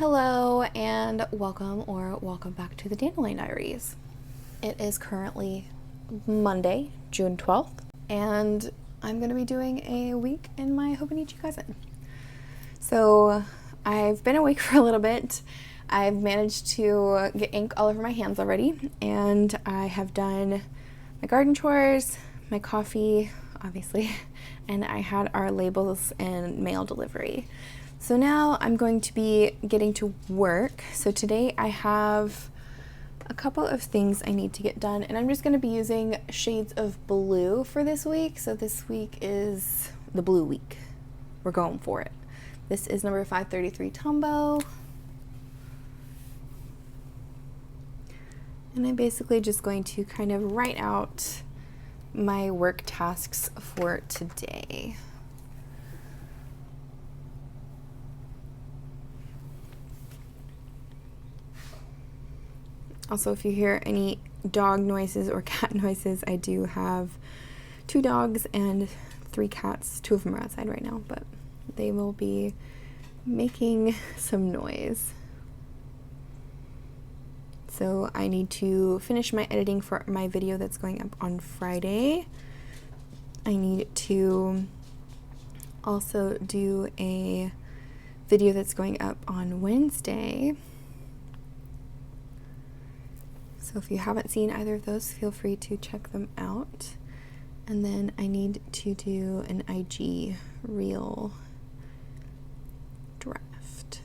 Hello and welcome back to the Dandelion Diaries. It is currently Monday, June 12th, and I'm going to be doing a week in my Hobonichi Cousin. So I've been awake for a little bit. I've managed to get ink all over my hands already, and I have done my garden chores, my coffee, obviously, and I had our labels and mail delivery. So now I'm going to be getting to work. So today I have a couple of things I need to get done, and I'm just going to be using shades of blue for this week. So this week is the blue week. We're going for it. This is number 533 𝗏𝗏. And I'm basically just going to kind of write out my work tasks for today. Also, if you hear any dog noises or cat noises, I do have 2 dogs and 3 cats. 2 of them are outside right now, but they will be making some noise. So I need to finish my editing for my video that's going up on Friday. I need to also do a video that's going up on Wednesday. So if you haven't seen either of those, feel free to check them out. And then I need to do an IG reel draft.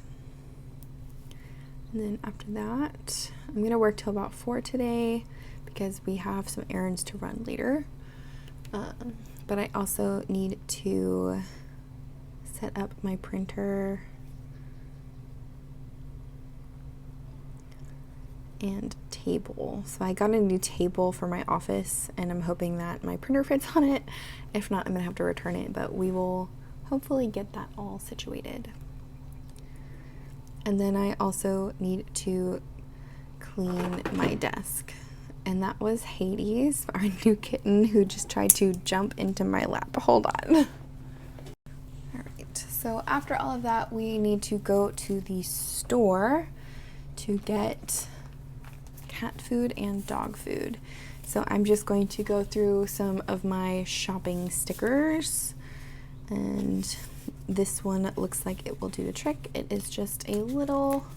And then after that, I'm going to work till about 4 today because we have some errands to run later. But I also need to set up my printer and table. So I got a new table for my office, and I'm hoping that my printer fits on it. If not, I'm gonna have to return it, but we will hopefully get that all situated. And then I also need to clean my desk, and that was Hades, our new kitten, who just tried to jump into my lap. Hold on. All right, so after all of that, we need to go to the store to get cat food and dog food. So I'm just going to go through some of my shopping stickers, and this one looks like it will do the trick. It is just a little,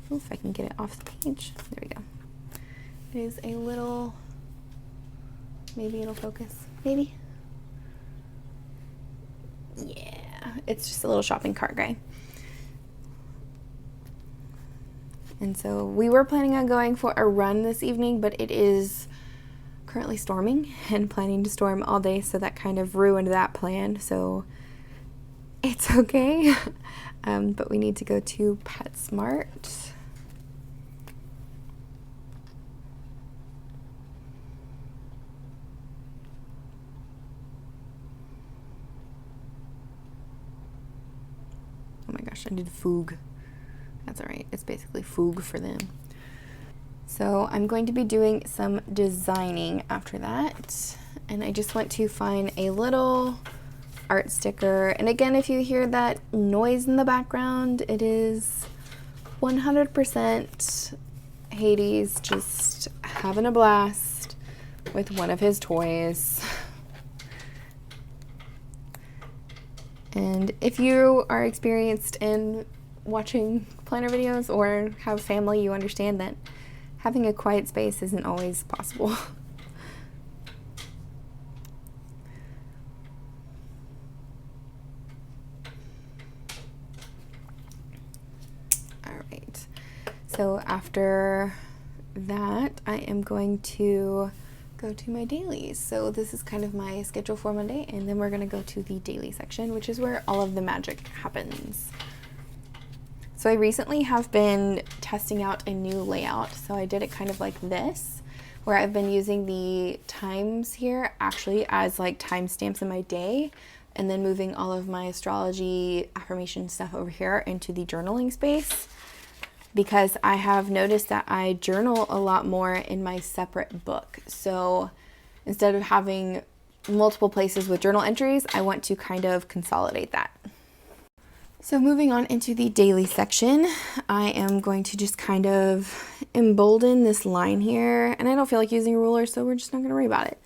oh, if I can get it off the page, there we go. It is a little, maybe it'll focus, maybe. Yeah, it's just a little shopping cart guy. And so we were planning on going for a run this evening, but it is currently storming and planning to storm all day, so that kind of ruined that plan. So it's okay. But we need to go to PetSmart. Oh my gosh, I did Foog. That's all right, it's basically Foog for them. So I'm going to be doing some designing after that, and I just want to find a little art sticker. And again, if you hear that noise in the background, it is 100% Hades just having a blast with one of his toys. And if you are experienced in watching planner videos or have family, you understand that having a quiet space isn't always possible. All right, so after that, I am going to go to my dailies. So this is kind of my schedule for Monday, and then we're going to go to the daily section, which is where all of the magic happens. So I recently have been testing out a new layout. So I did it kind of like this, where I've been using the times here actually as like timestamps in my day, and then moving all of my astrology affirmation stuff over here into the journaling space, because I have noticed that I journal a lot more in my separate book. So instead of having multiple places with journal entries, I want to kind of consolidate that. So moving on into the daily section, I am going to just kind of embolden this line here, and I don't feel like using a ruler, so we're just not going to worry about it.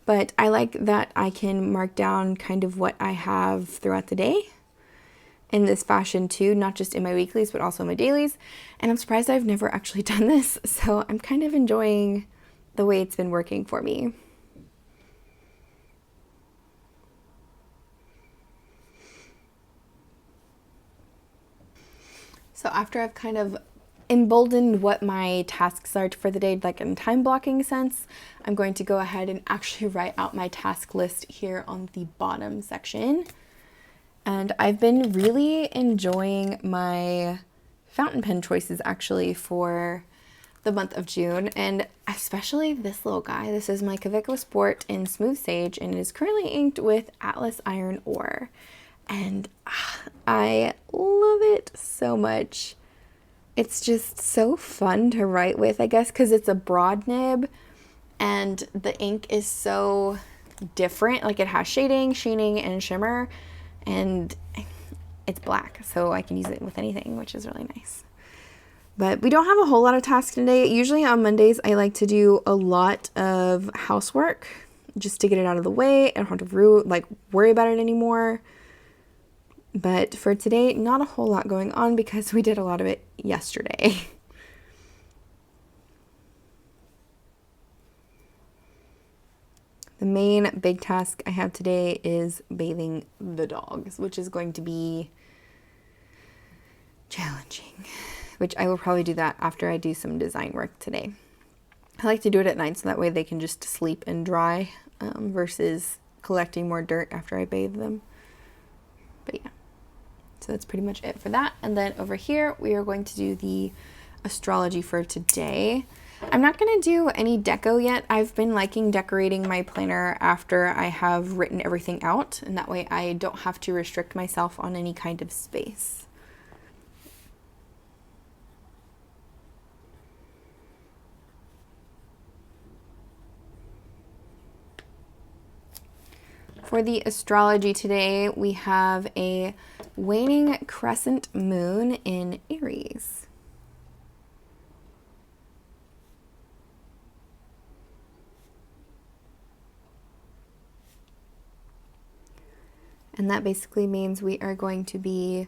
But I like that I can mark down kind of what I have throughout the day in this fashion too, not just in my weeklies, but also in my dailies. And I'm surprised I've never actually done this, so I'm kind of enjoying the way it's been working for me. So after I've kind of emboldened what my tasks are for the day, like in time blocking sense, I'm going to go ahead and actually write out my task list here on the bottom section. And I've been really enjoying my fountain pen choices actually for the month of June, and especially this little guy. This is my 𝗦𝘃𝗽𝗁 Sport in Smooth Sage, and it is currently inked with Atlas Iron Ore. And I love it so much. It's just so fun to write with, I guess, because it's a broad nib and the ink is so different. Like it has shading, sheening, and shimmer, and it's black, so I can use it with anything, which is really nice. But we don't have a whole lot of tasks today. Usually on Mondays, I like to do a lot of housework just to get it out of the way. I don't have to worry about it anymore. But for today, not a whole lot going on because we did a lot of it yesterday. The main big task I have today is bathing the dogs, which is going to be challenging, which I will probably do that after I do some design work today. I like to do it at night so that way they can just sleep and dry versus collecting more dirt after I bathe them. But yeah. So that's pretty much it for that. And then over here, we are going to do the astrology for today. I'm not going to do any deco yet. I've been liking decorating my planner after I have written everything out, and that way I don't have to restrict myself on any kind of space. For the astrology today, we have a waning crescent moon in Aries. And that basically means we are going to be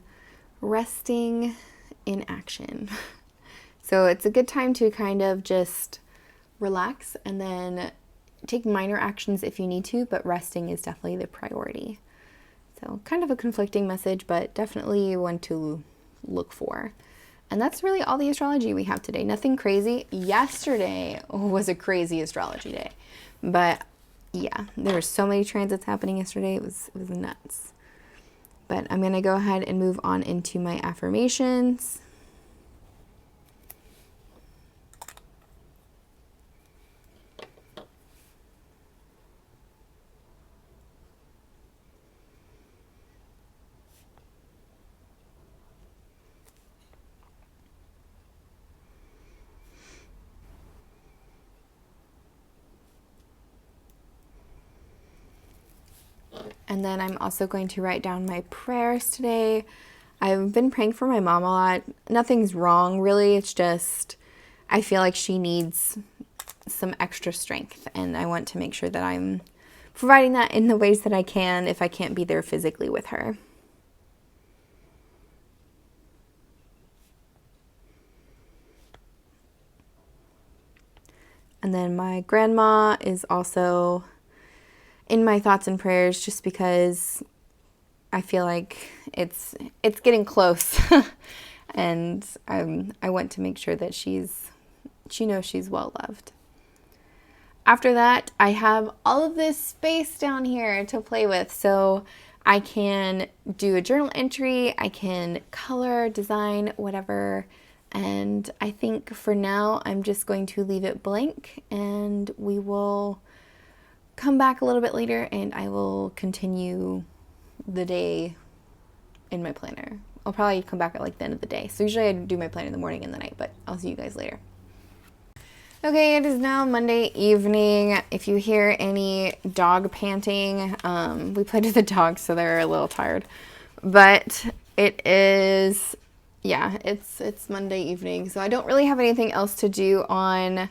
resting in action. So it's a good time to kind of just relax and then take minor actions if you need to, but resting is definitely the priority. So kind of a conflicting message, but definitely one to look for. And that's really all the astrology we have today. Nothing crazy. Yesterday was a crazy astrology day. But yeah, there were so many transits happening yesterday. It was nuts. But I'm going to go ahead and move on into my affirmations. And then I'm also going to write down my prayers today. I've been praying for my mom a lot. Nothing's wrong, really. It's just I feel like she needs some extra strength, and I want to make sure that I'm providing that in the ways that I can if I can't be there physically with her. And then my grandma is also in my thoughts and prayers, just because I feel like it's getting close and I want to make sure that she knows she's well loved. After that, I have all of this space down here to play with, so I can do a journal entry, I can color, design, whatever, and I think for now I'm just going to leave it blank, and we will come back a little bit later and I will continue the day in my planner. I'll probably come back at like the end of the day. So usually I do my planner in the morning and the night, but I'll see you guys later. Okay, it is now Monday evening. If you hear any dog panting, we played with the dogs, so they're a little tired. But It is, yeah, it's Monday evening, so I don't really have anything else to do on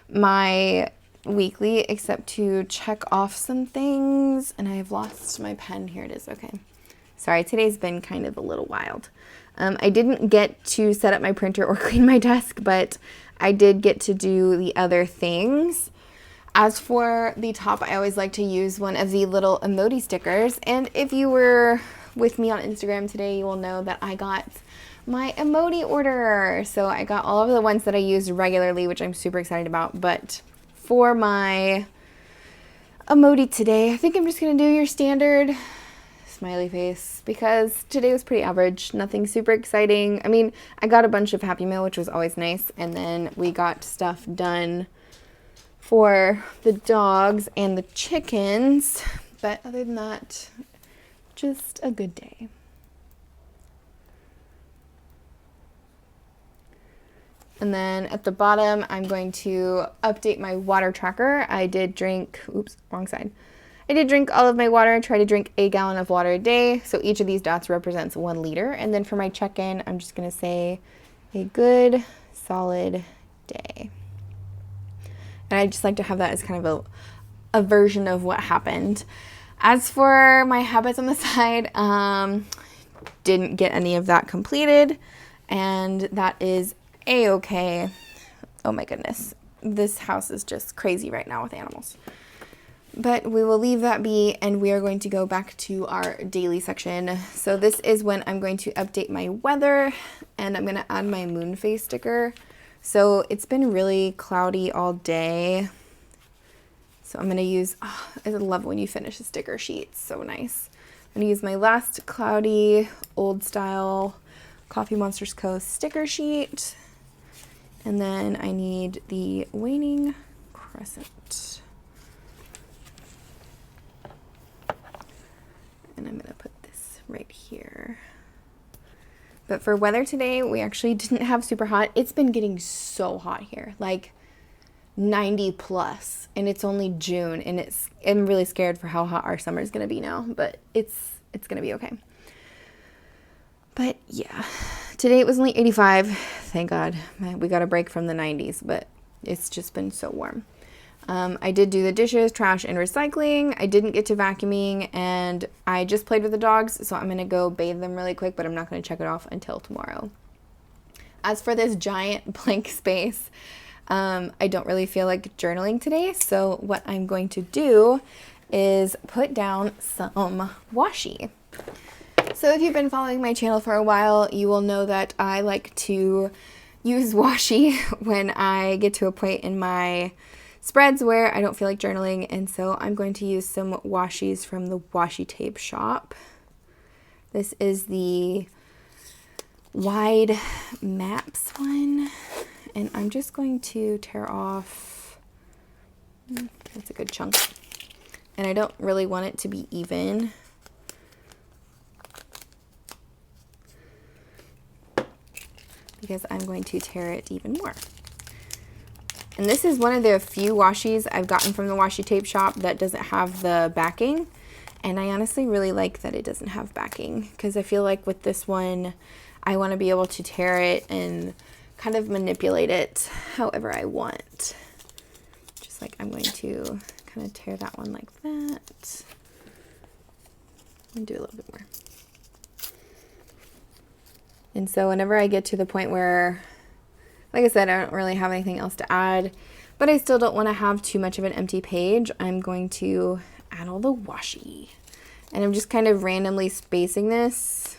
my weekly except to check off some things. And I have lost my pen. Here it is. Okay. Sorry, today's been kind of a little wild. I didn't get to set up my printer or clean my desk, but I did get to do the other things. As for the top, I always like to use one of the little emoji stickers. And if you were with me on Instagram today, you will know that I got my emoji order. So I got all of the ones that I use regularly, which I'm super excited about. But for my emoji today, I think I'm just going to do your standard smiley face because today was pretty average. Nothing super exciting. I mean, I got a bunch of Happy Mail, which was always nice. And then we got stuff done for the dogs and the chickens. But other than that, just a good day. And then at the bottom, I'm going to update my water tracker. I did drink, oops, wrong side. I did drink all of my water. I try to drink 1 gallon of water a day. So each of these dots represents 1 liter. And then for my check-in, I'm just going to say a good, solid day. And I just like to have that as kind of a version of what happened. As for my habits on the side, didn't get any of that completed. And that is a-okay. Oh my goodness. This house is just crazy right now with animals. But we will leave that be, and we are going to go back to our daily section. So this is when I'm going to update my weather, and I'm going to add my moon phase sticker. So it's been really cloudy all day. So I'm going to use, oh, I love when you finish a sticker sheet. It's so nice. I'm going to use my last cloudy, old style Coffee Monsterz Co. sticker sheet. And then I need the waning crescent. And I'm going to put this right here. But for weather today, we actually didn't have super hot. It's been getting so hot here, like 90 plus, and it's only June, and I'm really scared for how hot our summer is going to be now, but it's going to be okay. But yeah, today it was only 85. Thank God. We got a break from the 90s, but it's just been so warm. I did do the dishes, trash, and recycling. I didn't get to vacuuming, and I just played with the dogs, so I'm going to go bathe them really quick, but I'm not going to check it off until tomorrow. As for this giant blank space, I don't really feel like journaling today, so what I'm going to do is put down some washi. So if you've been following my channel for a while, you will know that I like to use washi when I get to a point in my spreads where I don't feel like journaling, and so I'm going to use some washis from the Washi tape shop. This is the wide maps one, and I'm just going to tear off, that's a good chunk, and I don't really want it to be even. Because I'm going to tear it even more. And this is one of the few washis I've gotten from the Washi tape shop that doesn't have the backing. And I honestly really like that it doesn't have backing, because I feel like with this one, I want to be able to tear it and kind of manipulate it however I want. Just like I'm going to kind of tear that one like that. And do a little bit more. And so whenever I get to the point where, like I said, I don't really have anything else to add, but I still don't want to have too much of an empty page, I'm going to add all the washi. And I'm just kind of randomly spacing this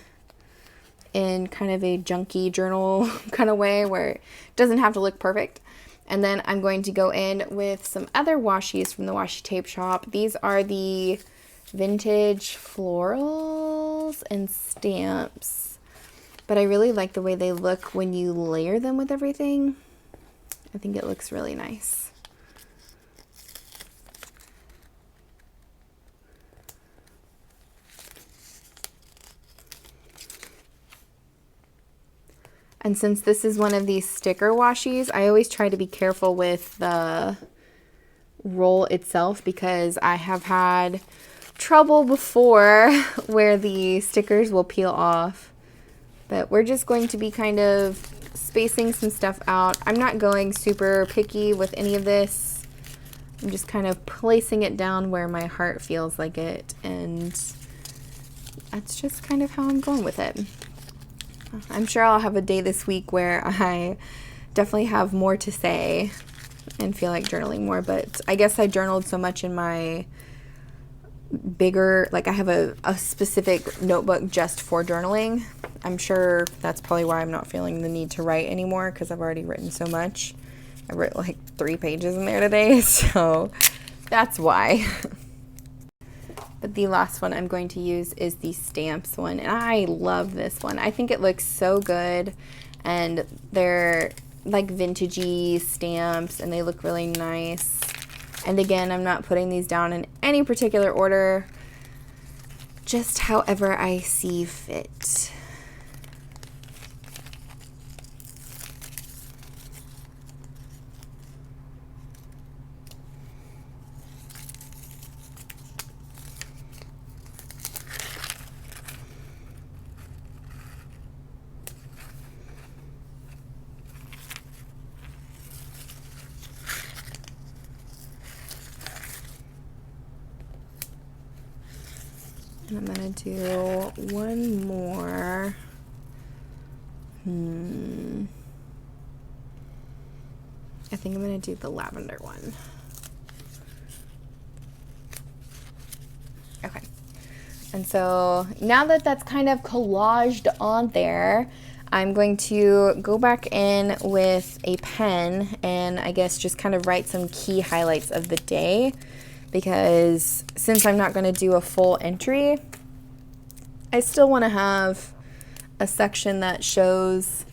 in kind of a junky journal kind of way where it doesn't have to look perfect. And then I'm going to go in with some other washis from the Washi tape shop. These are the vintage florals and stamps. But I really like the way they look when you layer them with everything. I think it looks really nice. And since this is one of these sticker washis, I always try to be careful with the roll itself, because I have had trouble before where the stickers will peel off. But we're just going to be kind of spacing some stuff out. I'm not going super picky with any of this. I'm just kind of placing it down where my heart feels like it, and that's just kind of how I'm going with it. I'm sure I'll have a day this week where I definitely have more to say and feel like journaling more, but I guess I journaled so much in my bigger, like I have a specific notebook just for journaling. I'm sure that's probably why I'm not feeling the need to write anymore, because I've already written so much. I wrote like 3 pages in there today, so that's why. But the last one I'm going to use is the stamps one, and I love this one. I think it looks so good, and they're like vintagey stamps, and they look really nice. And again, I'm not putting these down in any particular order, just however I see fit. And I'm gonna do one more. I think I'm gonna do the lavender one. Okay. And so now that that's kind of collaged on there, I'm going to go back in with a pen and I guess just kind of write some key highlights of the day, because since I'm not going to do a full entry, I still want to have a section that shows,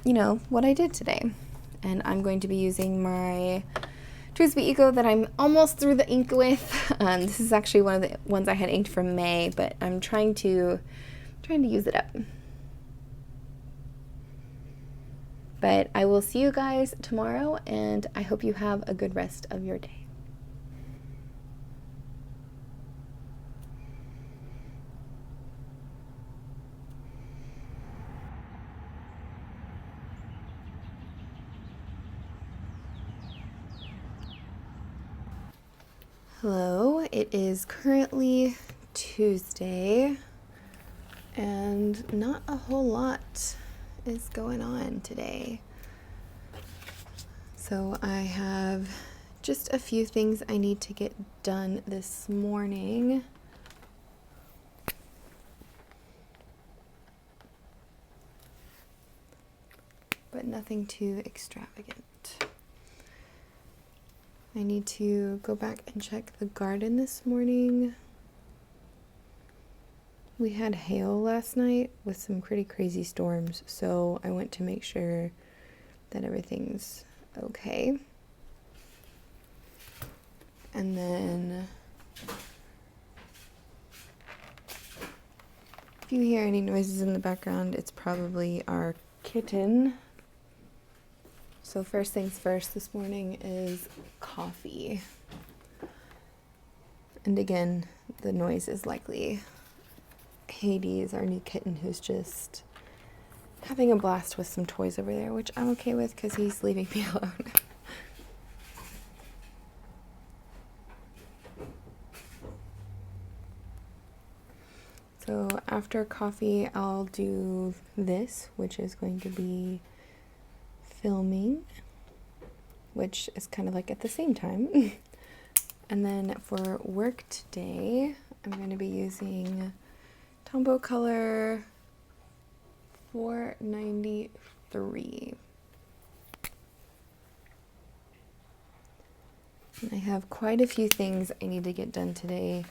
you know, what I did today. And I'm going to be using my 𝗬𝘗 Eco that I'm almost through the ink with. This is actually one of the ones I had inked from May, but I'm trying to use it up. But I will see you guys tomorrow, and I hope you have a good rest of your day. Hello, it is currently Tuesday, and not a whole lot is going on today. So I have just a few things I need to get done this morning. But nothing too extravagant. I need to go back and check the garden this morning. We had hail last night with some pretty crazy storms, so I went to make sure that everything's okay. And then if you hear any noises in the background, it's probably our kitten. So first things first this morning is coffee. And again, the noise is likely Hades, our new kitten, who's just having a blast with some toys over there, which I'm okay with because he's leaving me alone. So after coffee, I'll do this, which is going to be filming, which is kind of like at the same time. And then for work today, I'm going to be using Tombow color 493. And I have quite a few things I need to get done today,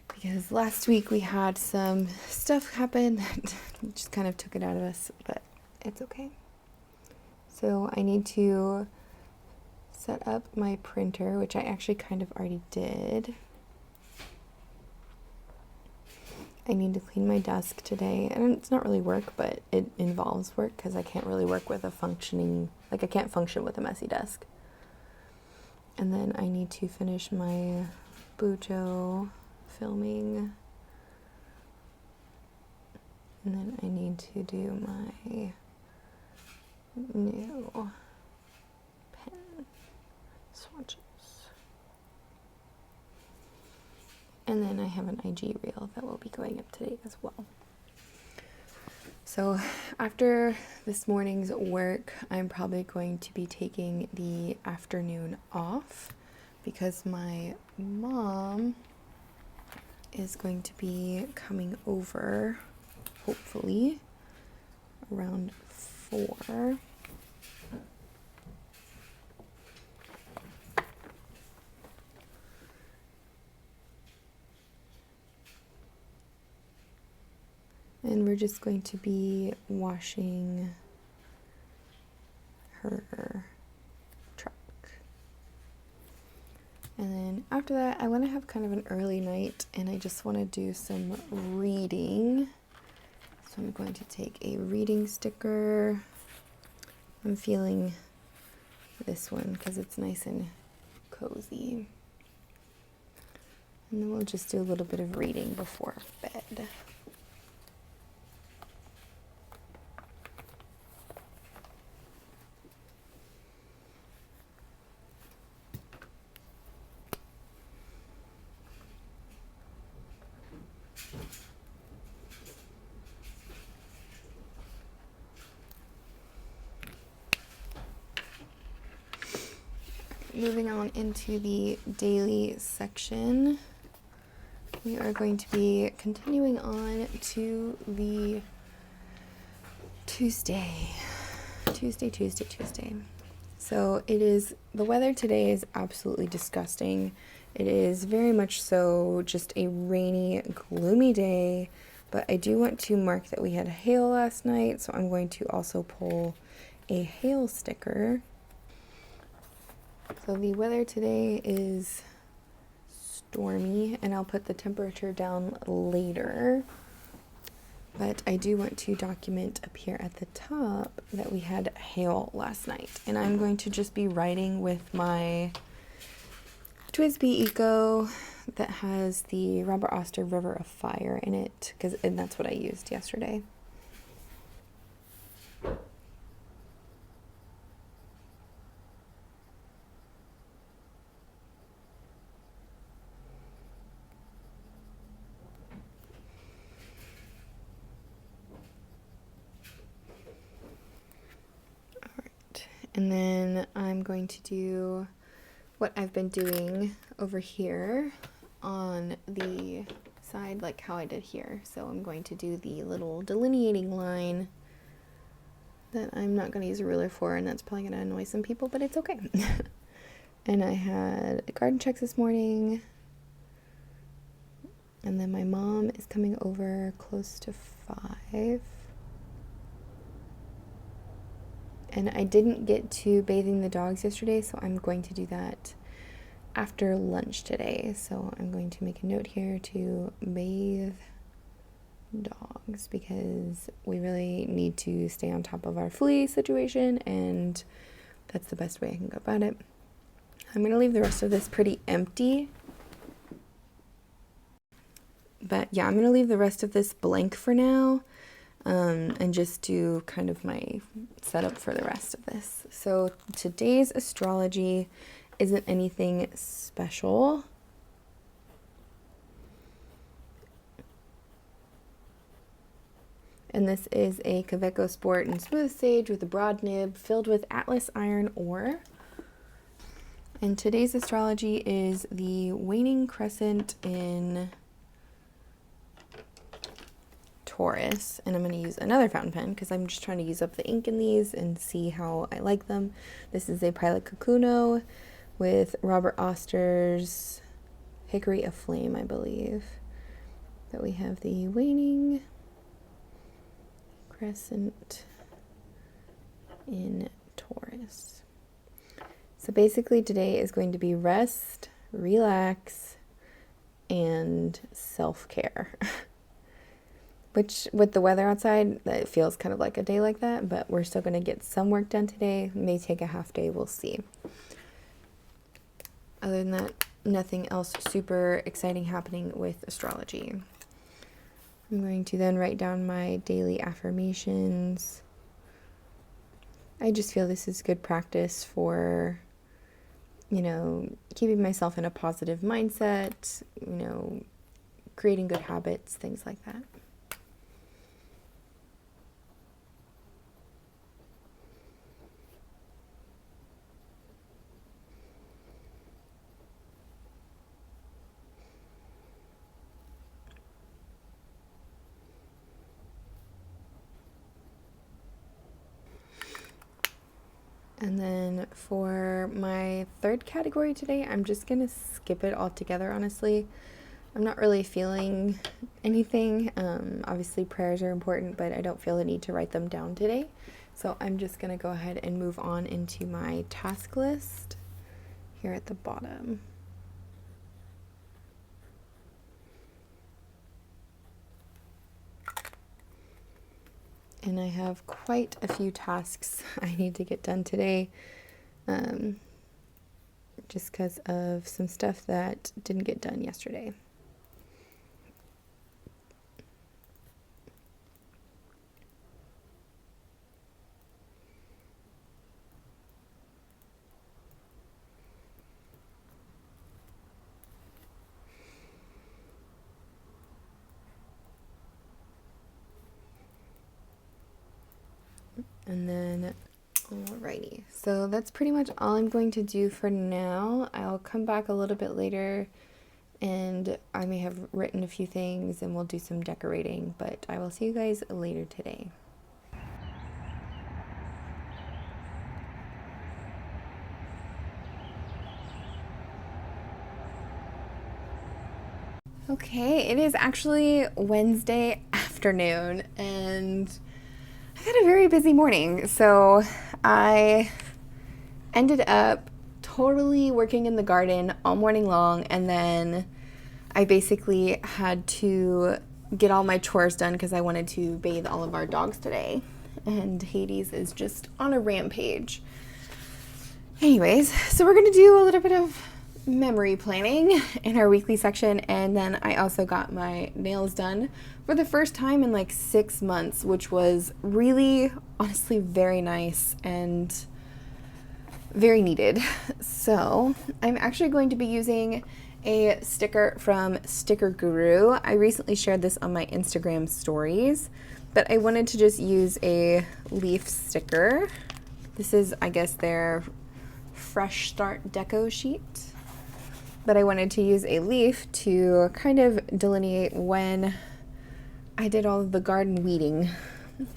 because last week we had some stuff happen that just kind of took it out of us, but it's okay. So I need to set up my printer, which I actually kind of already did. I need to clean my desk today, and it's not really work, but it involves work because I can't really work with a functioning, like I can't function with a messy desk. And then I need to finish my 𝗬𝘗 filming. And then I need to do my new pen swatches. And then I have an IG reel that will be going up today as well. So after this morning's work, I'm probably going to be taking the afternoon off because my mom is going to be coming over, hopefully, around 4. And we're just going to be washing her truck. And then after that, I want to have kind of an early night, and I just want to do some reading. So I'm going to take a reading sticker. I'm feeling this one because it's nice and cozy. And then we'll just do a little bit of reading before bed. Moving on into the daily section, we are going to be continuing on to the Tuesday. So the weather today is absolutely disgusting. It is very much so just a rainy, gloomy day, but I do want to mark that we had hail last night, so I'm going to also pull a hail sticker. So the weather today is stormy, and I'll put the temperature down later. But I do want to document up here at the top that we had hail last night. And I'm going to just be writing with my 𝗦𝘂𝗽𝗍 Eco that has the Robert Oster River of Fire in it, and that's what I used yesterday. And then I'm going to do what I've been doing over here on the side, like how I did here. So I'm going to do the little delineating line that I'm not going to use a ruler for, and that's probably going to annoy some people, but it's okay. And I had garden checks this morning. And then my mom is coming over close to 5. And I didn't get to bathing the dogs yesterday, so I'm going to do that after lunch today. So I'm going to make a note here to bathe dogs because we really need to stay on top of our flea situation, and that's the best way I can go about it. I'm going to leave the rest of this pretty empty. But yeah, I'm going to leave the rest of this blank for now. And just do kind of my setup for the rest of this. So today's astrology isn't anything special. And this is a Kaweco Sport and Smooth Sage with a broad nib filled with Atlas iron ore. And today's astrology is the waning crescent in Taurus, and I'm going to use another fountain pen because I'm just trying to use up the ink in these and see how I like them. This is a Pilot Kakuno with Robert Oster's Hickory of Flame, I believe. That we have the waning crescent in Taurus. So basically today is going to be rest, relax, and self-care. Which, with the weather outside, it feels kind of like a day like that, but we're still going to get some work done today. May take a half day, we'll see. Other than that, nothing else super exciting happening with astrology. I'm going to then write down my daily affirmations. I just feel this is good practice for, you know, keeping myself in a positive mindset, you know, creating good habits, things like that. And then for my third category today, I'm just going to skip it altogether, honestly. I'm not really feeling anything. Obviously, prayers are important, but I don't feel the need to write them down today. So I'm just going to go ahead and move on into my task list here at the bottom. And I have quite a few tasks I need to get done today, just because of some stuff that didn't get done yesterday. And then, alrighty, so that's pretty much all I'm going to do for now. I'll come back a little bit later and I may have written a few things and we'll do some decorating, but I will see you guys later today. Okay, it is actually Wednesday afternoon and I had a very busy morning, so I ended up totally working in the garden all morning long, and then I basically had to get all my chores done because I wanted to bathe all of our dogs today, and Hades is just on a rampage. Anyways, so we're going to do a little bit of memory planning in our weekly section, and then I also got my nails done for the first time in like 6 months, which was really, honestly, very nice and very needed. So I'm actually going to be using a sticker from Sticker Guru. I recently shared this on my Instagram stories, but I wanted to just use a leaf sticker. This is, I guess, their Fresh Start deco sheet. But I wanted to use a leaf to kind of delineate when I did all of the garden weeding.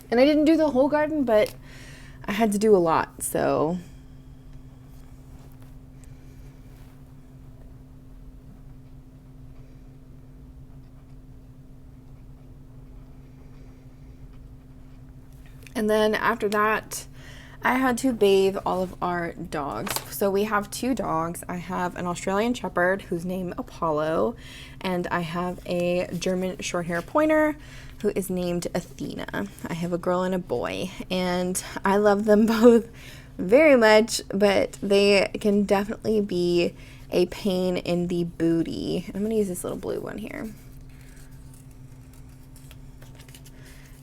And I didn't do the whole garden, but I had to do a lot, so. And then after that, I had to bathe all of our dogs. So we have 2 dogs. I have an Australian Shepherd who's named Apollo, and I have a German Shorthair Pointer who is named Athena. I have a girl and a boy, and I love them both very much, but they can definitely be a pain in the booty. I'm gonna use this little blue one here.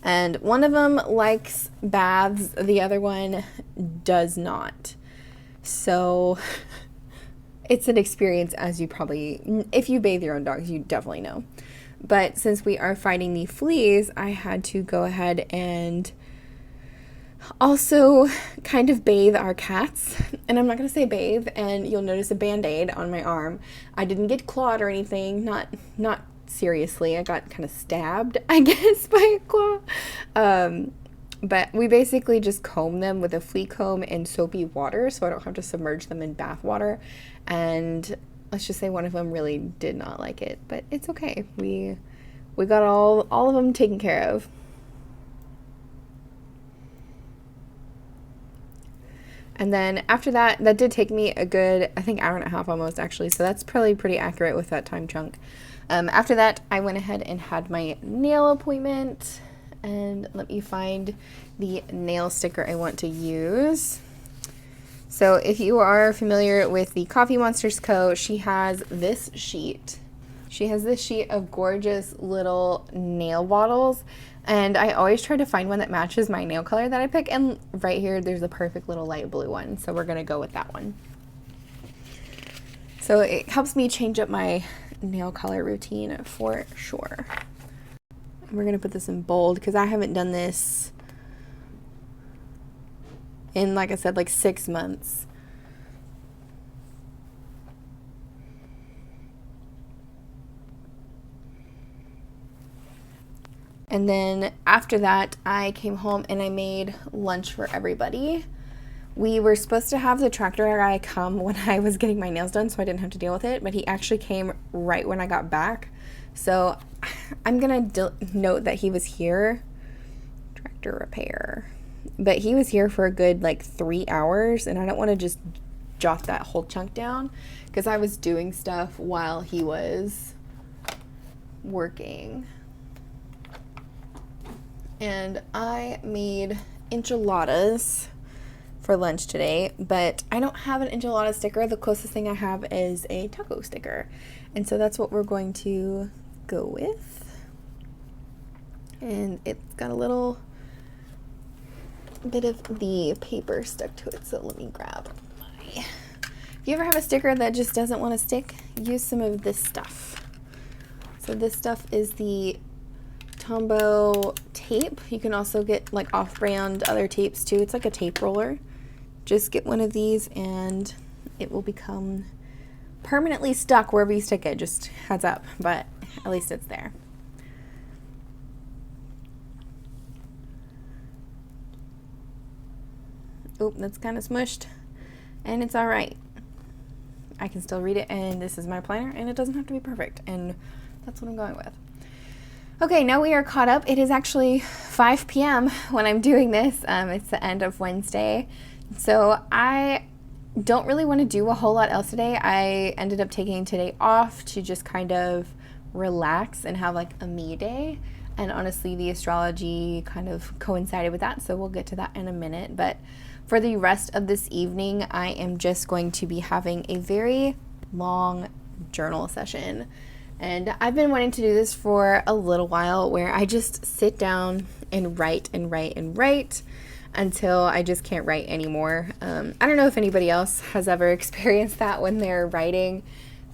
And one of them likes baths, the other one does not. So it's an experience, as you probably, if you bathe your own dogs, you definitely know. But since we are fighting the fleas, I had to go ahead and also kind of bathe our cats. And I'm not going to say bathe, and you'll notice a band-aid on my arm. I didn't get clawed or anything, not seriously. I got kind of stabbed, I guess, by a claw. But we basically just comb them with a flea comb and soapy water so I don't have to submerge them in bath water. And let's just say one of them really did not like it, but it's okay. We got all of them taken care of. And then after that, that did take me a good, I think, hour and a half almost, actually. So that's probably pretty accurate with that time chunk. After that, I went ahead and had my nail appointment. And let me find the nail sticker I want to use. So if you are familiar with the Coffee Monsterz Co., she has this sheet. She has this sheet of gorgeous little nail bottles, and I always try to find one that matches my nail color that I pick, and right here there's a perfect little light blue one, so we're gonna go with that one. So it helps me change up my nail color routine for sure. We're gonna put this in bold because I haven't done this in, like I said, like 6 months. And then after that, I came home and I made lunch for everybody. We were supposed to have the tractor guy come when I was getting my nails done so I didn't have to deal with it, but he actually came right when I got back. So I'm gonna note that he was here, tractor repair, but he was here for a good like 3 hours, and I don't want to just jot that whole chunk down because I was doing stuff while he was working. And I made enchiladas for lunch today, but I don't have an enchilada sticker. The closest thing I have is a taco sticker, and so that's what we're going to go with. And it's got a little bit of the paper stuck to it, so let me grab my... If you ever have a sticker that just doesn't want to stick, use some of this stuff. So this stuff is the Tombow tape. You can also get like off-brand other tapes too. It's like a tape roller. Just get one of these and it will become permanently stuck wherever you stick it. Just heads up, but at least it's there. Oop, that's kind of smushed, and it's all right. I can still read it, and this is my planner, and it doesn't have to be perfect, and that's what I'm going with. Okay, now we are caught up. It is actually 5 p.m. when I'm doing this. It's the end of Wednesday. So I don't really want to do a whole lot else today. I ended up taking today off to just kind of relax and have like a me day. And honestly, the astrology kind of coincided with that. So we'll get to that in a minute. But for the rest of this evening, I am just going to be having a very long journal session. And I've been wanting to do this for a little while, where I just sit down and write and write and write until I just can't write anymore. I don't know if anybody else has ever experienced that when they're writing.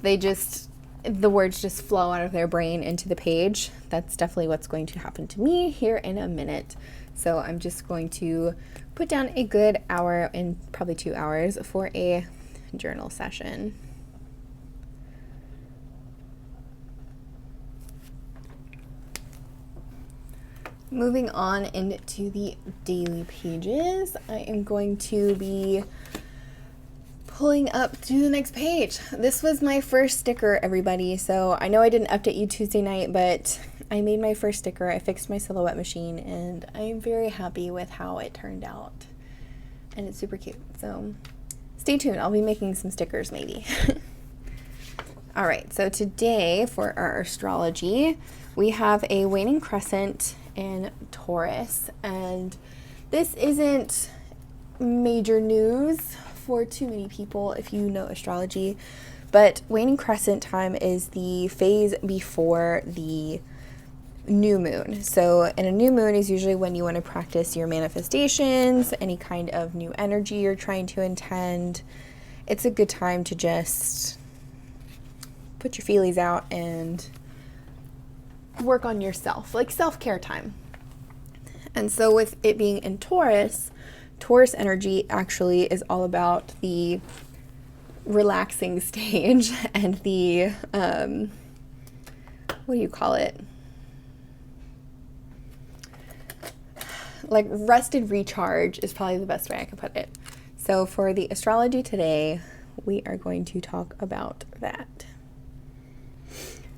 The words just flow out of their brain into the page. That's definitely what's going to happen to me here in a minute. So I'm just going to put down a good hour and probably 2 hours for a journal session. Moving on into the daily pages, I am going to be pulling up to the next page. This was my first sticker, everybody. So I know I didn't update you Tuesday night, but I made my first sticker. I fixed my silhouette machine, and I am very happy with how it turned out. And it's super cute. So stay tuned. I'll be making some stickers maybe. All right, so today for our astrology, we have a waning crescent in Taurus, and this isn't major news for too many people if you know astrology, but waning crescent time is the phase before the new moon. So, and a new moon is usually when you want to practice your manifestations, any kind of new energy you're trying to intend. It's a good time to just put your feelies out and work on yourself, like self-care time. And so with it being in Taurus, Taurus energy actually is all about the relaxing stage and the, what do you call it? Like rest and recharge is probably the best way I can put it. So for the astrology today, we are going to talk about that.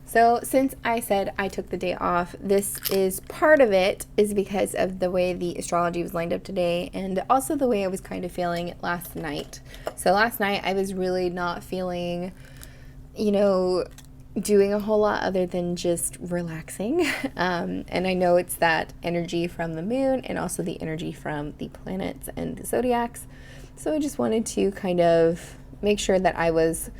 So since I said I took the day off, this is part of it is because of the way the astrology was lined up today, and also the way I was kind of feeling last night. So last night I was really not feeling, doing a whole lot other than just relaxing. And I know it's that energy from the moon and also the energy from the planets and the zodiacs. So I just wanted to kind of make sure that I was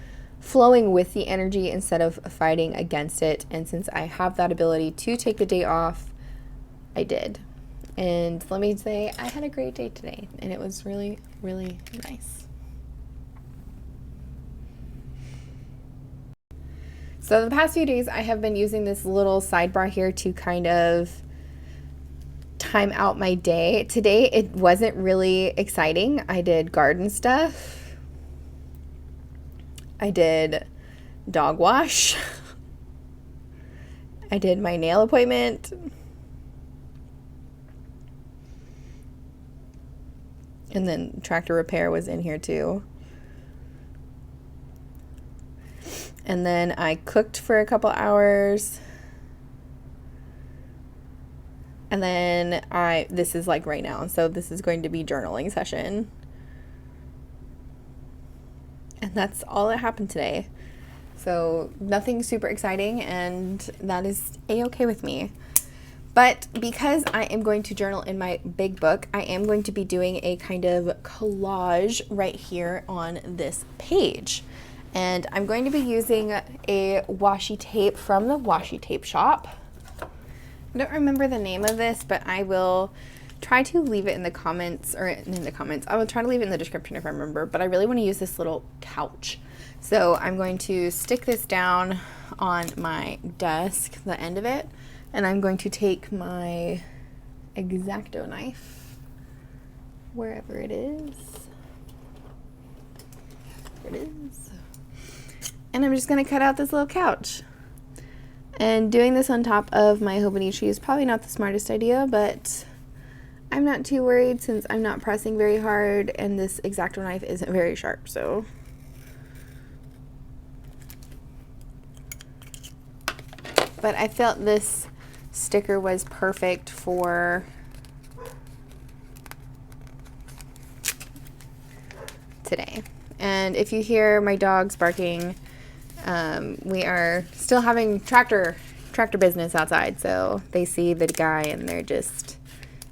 flowing with the energy instead of fighting against it. And since I have that ability to take the day off, I did. And let me say, I had a great day today, and it was really, really nice. So the past few days, I have been using this little sidebar here to kind of time out my day. Today, it wasn't really exciting. I did garden stuff. I did dog wash. I did my nail appointment. And then tractor repair was in here too. And then I cooked for a couple hours. And then this is like right now. So this is going to be journaling session. And that's all that happened today. So nothing super exciting, and that is a-okay with me. But because I am going to journal in my big book, I am going to be doing a kind of collage right here on this page. And I'm going to be using a washi tape from the washi tape shop. I don't remember the name of this, but I will try to leave it in the comments, or in the comments. I will try to leave it in the description if I remember, but I really want to use this little couch. So I'm going to stick this down on my desk, the end of it, and I'm going to take my X-Acto knife, wherever it is. There it is. And I'm just going to cut out this little couch. And doing this on top of my Hobonichi is probably not the smartest idea, but I'm not too worried since I'm not pressing very hard and this X-Acto knife isn't very sharp, so. But I felt this sticker was perfect for today. And if you hear my dogs barking, we are still having tractor business outside, so they see the guy and they're just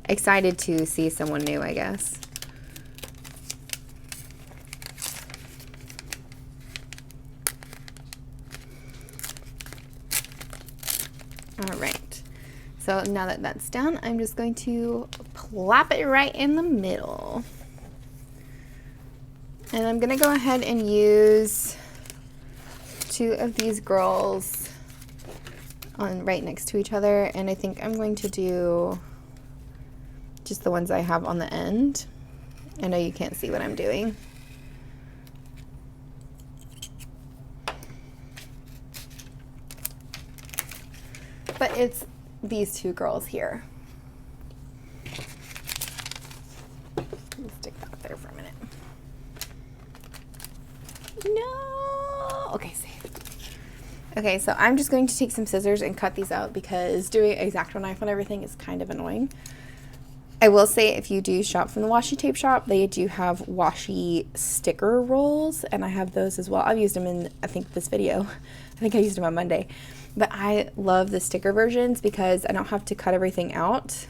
excited to see someone new, I guess. All right, so now that that's done, I'm just going to plop it right in the middle. And I'm gonna go ahead and use two of these girls on right next to each other, and I think I'm going to do just the ones I have on the end. I know you can't see what I'm doing. But it's these two girls here. Let's stick that up there for a minute. No! Okay, safe. Okay, so I'm just going to take some scissors and cut these out because doing X-Acto knife on everything is kind of annoying. I will say if you do shop from the washi tape shop, they do have washi sticker rolls, and I have those as well. I've used them in, I think, this video. I think I used them on Monday. But I love the sticker versions because I don't have to cut everything out.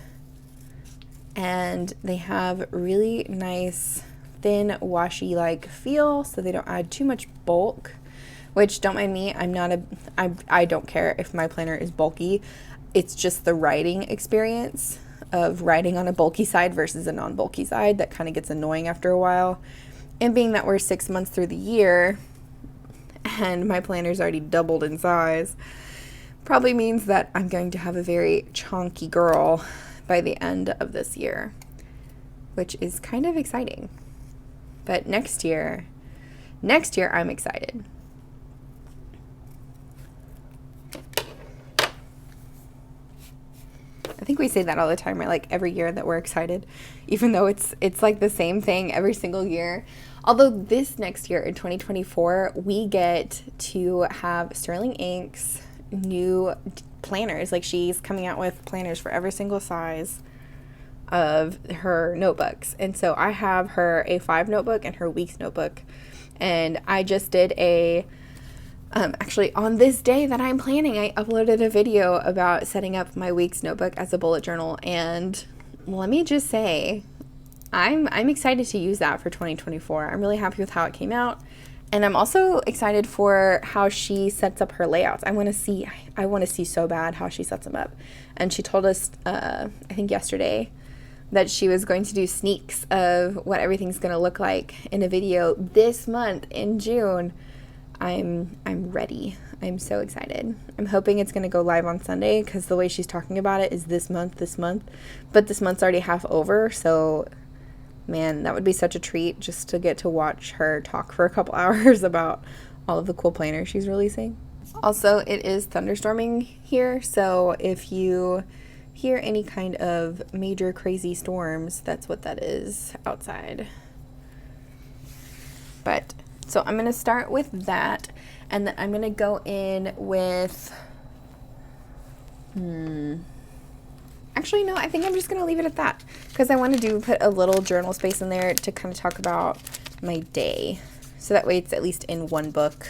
And they have really nice, thin, washi-like feel, so they don't add too much bulk. Which, don't mind me, I don't care if my planner is bulky. It's just the writing experience of writing on a bulky side versus a non-bulky side that kind of gets annoying after a while. And being that we're 6 months through the year and my planner's already doubled in size, probably means that I'm going to have a very chunky girl by the end of this year, which is kind of exciting. But next year I'm excited. I think we say that all the time, right? Like every year that we're excited, even though it's like the same thing every single year. Although this next year in 2024, we get to have Sterling Inc.'s new planners. Like she's coming out with planners for every single size of her notebooks. And so I have her A5 notebook and her weeks notebook. And I just did a actually, on this day that I'm planning, I uploaded a video about setting up my week's notebook as a bullet journal, and let me just say, I'm excited to use that for 2024. I'm really happy with how it came out, And I'm also excited for how she sets up her layouts. I want to see so bad how she sets them up. And she told us, I think yesterday, that she was going to do sneaks of what everything's going to look like in a video this month in June. I'm ready. I'm so excited. I'm hoping it's going to go live on Sunday, because the way she's talking about it is this month. But this month's already half over, so man, that would be such a treat just to get to watch her talk for a couple hours about all of the cool planners she's releasing. Also, it is thunderstorming here, so if you hear any kind of major crazy storms, that's what that is outside. But so I'm going to start with that, and then I'm going to go in with actually, no, I think I'm just going to leave it at that, because I want to put a little journal space in there to kind of talk about my day. So that way it's at least in one book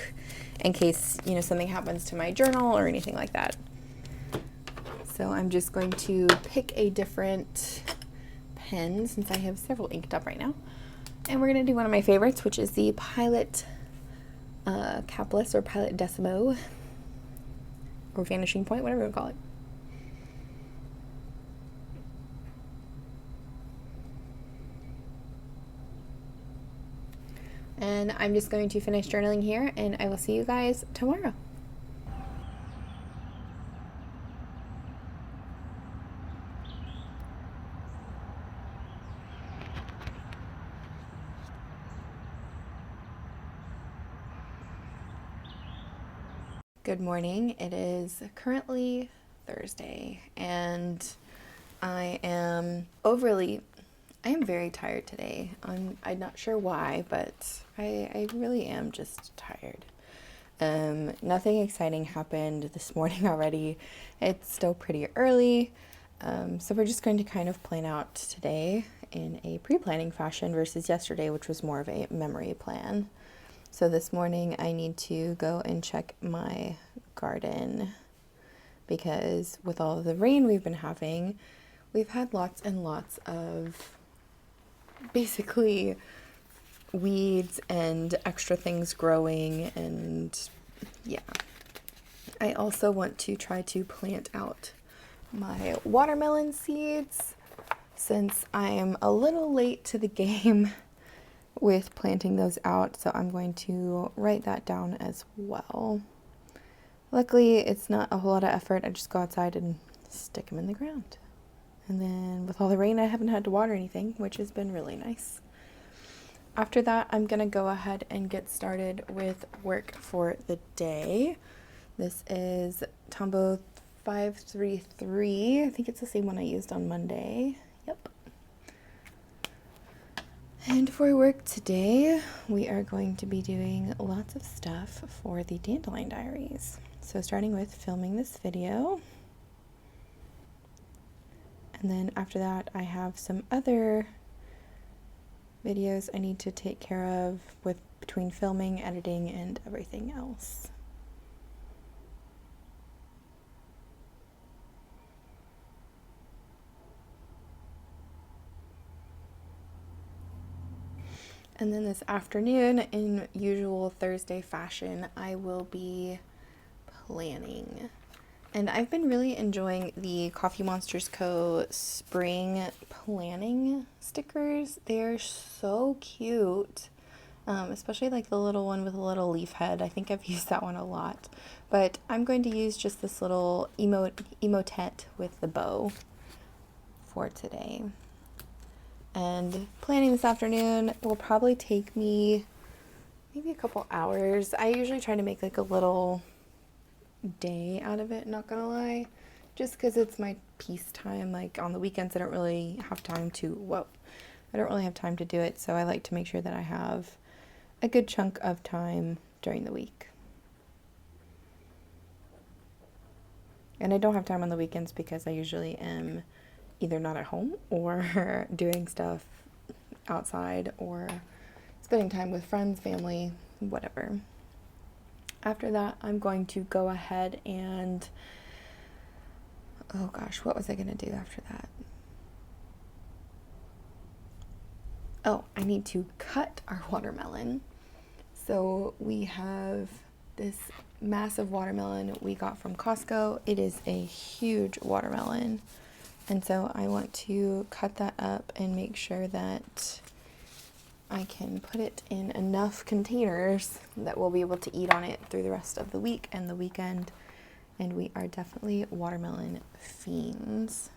in case, you know, something happens to my journal or anything like that. So I'm just going to pick a different pen, since I have several inked up right now. And we're going to do one of my favorites, which is the Pilot Capless or Pilot Decimo or Vanishing Point, whatever you want to call it. And I'm just going to finish journaling here, and I will see you guys tomorrow. Good morning. It is currently Thursday, and I am very tired today. I'm not sure why, but I really am just tired. Nothing exciting happened this morning already. It's still pretty early, so we're just going to kind of plan out today in a pre-planning fashion versus yesterday, which was more of a memory plan. So this morning I need to go and check my garden, because with all of the rain we've been having, we've had lots and lots of basically weeds and extra things growing, and yeah. I also want to try to plant out my watermelon seeds, since I am a little late to the game with planting those out, so I'm going to write that down as well. Luckily, it's not a whole lot of effort. I just go outside and stick them in the ground. And then with all the rain, I haven't had to water anything, which has been really nice. After that, I'm going to go ahead and get started with work for the day. This is Tombow 533. I think it's the same one I used on Monday. Yep. And for work today, we are going to be doing lots of stuff for the Dandelion Diaries. So starting with filming this video. And then after that, I have some other videos I need to take care of between filming, editing, and everything else. And then this afternoon, in usual Thursday fashion, I will be planning. And I've been really enjoying the Coffee Monsterz Co. spring planning stickers. They're so cute, especially like the little one with a little leaf head. I think I've used that one a lot. But I'm going to use just this little emotet with the bow for today. And planning this afternoon will probably take me maybe a couple hours. I usually try to make like a little day out of it, not gonna lie, just because it's my peace time. Like on the weekends I don't really have time to do it, so I like to make sure that I have a good chunk of time during the week. And I don't have time on the weekends because I usually am either not at home or doing stuff outside or spending time with friends, family, whatever. After that, I'm going to go ahead and, oh gosh, what was I going to do after that? Oh, I need to cut our watermelon. So we have this massive watermelon we got from Costco. It is a huge watermelon. And so I want to cut that up and make sure that I can put it in enough containers that we'll be able to eat on it through the rest of the week and the weekend. And we are definitely watermelon fiends.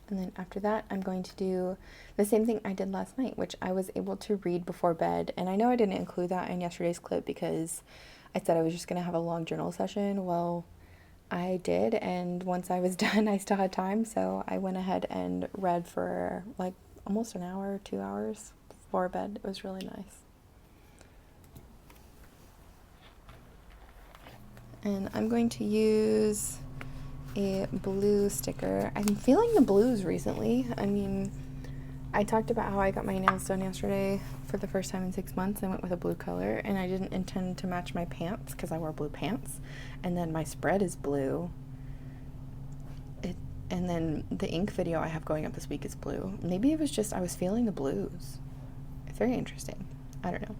And then after that, I'm going to do the same thing I did last night, which I was able to read before bed. And I know I didn't include that in yesterday's clip because I said I was just going to have a long journal session. Well, I did. And once I was done, I still had time. So I went ahead and read for like almost an hour, 2 hours before bed. It was really nice. And I'm going to use a blue sticker. I'm feeling the blues recently. I mean, I talked about how I got my nails done yesterday for the first time in 6 months. I went with a blue color, and I didn't intend to match my pants because I wear blue pants. And then my spread is blue. And then the ink video I have going up this week is blue. Maybe it was just I was feeling the blues. It's very interesting. I don't know.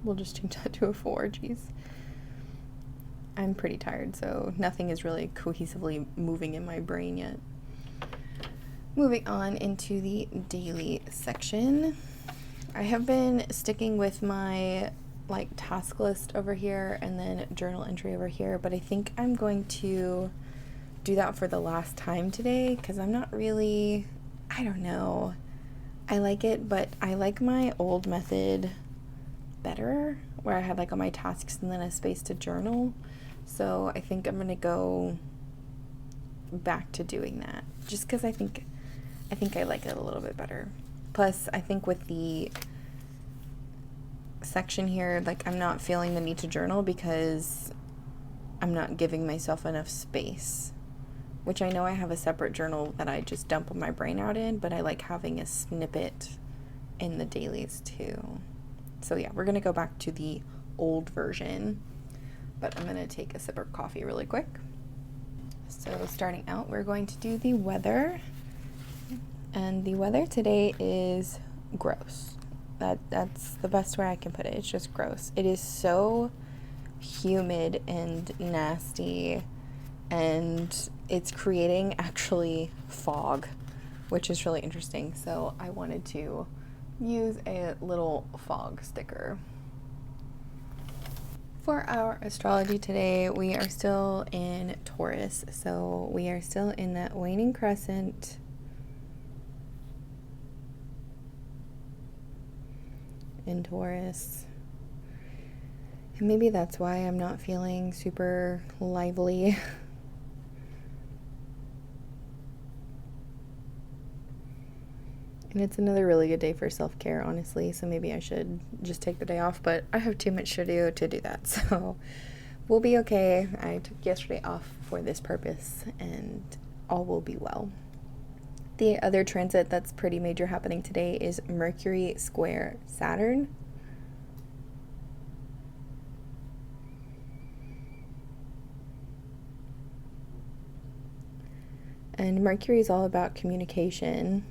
We'll just change that to a 4, geez. I'm pretty tired, so nothing is really cohesively moving in my brain yet. Moving on into the daily section. I have been sticking with my like task list over here and then journal entry over here, but I think I'm going to do that for the last time today because I'm not really, I don't know. I like it, but I like my old method better, where I had like all my tasks and then a space to journal. So I think I'm gonna go back to doing that just because I think I like it a little bit better. Plus I think with the section here, like I'm not feeling the need to journal because I'm not giving myself enough space, which I know I have a separate journal that I just dump my brain out in, but I like having a snippet in the dailies too. So yeah, we're gonna go back to the old version, but I'm gonna take a sip of coffee really quick. So starting out, we're going to do the weather, and the weather today is gross. That's the best way I can put it. It's just gross. It is so humid and nasty, and it's creating actually fog, which is really interesting. So I wanted to use a little fog sticker. For our astrology today, we are still in Taurus, so we are still in that waning crescent. In Taurus. And maybe that's why I'm not feeling super lively. And it's another really good day for self-care, honestly, so maybe I should just take the day off, but I have too much to do that, so we'll be okay. I took yesterday off for this purpose, and all will be well. The other transit that's pretty major happening today is Mercury square Saturn. And Mercury is all about communication.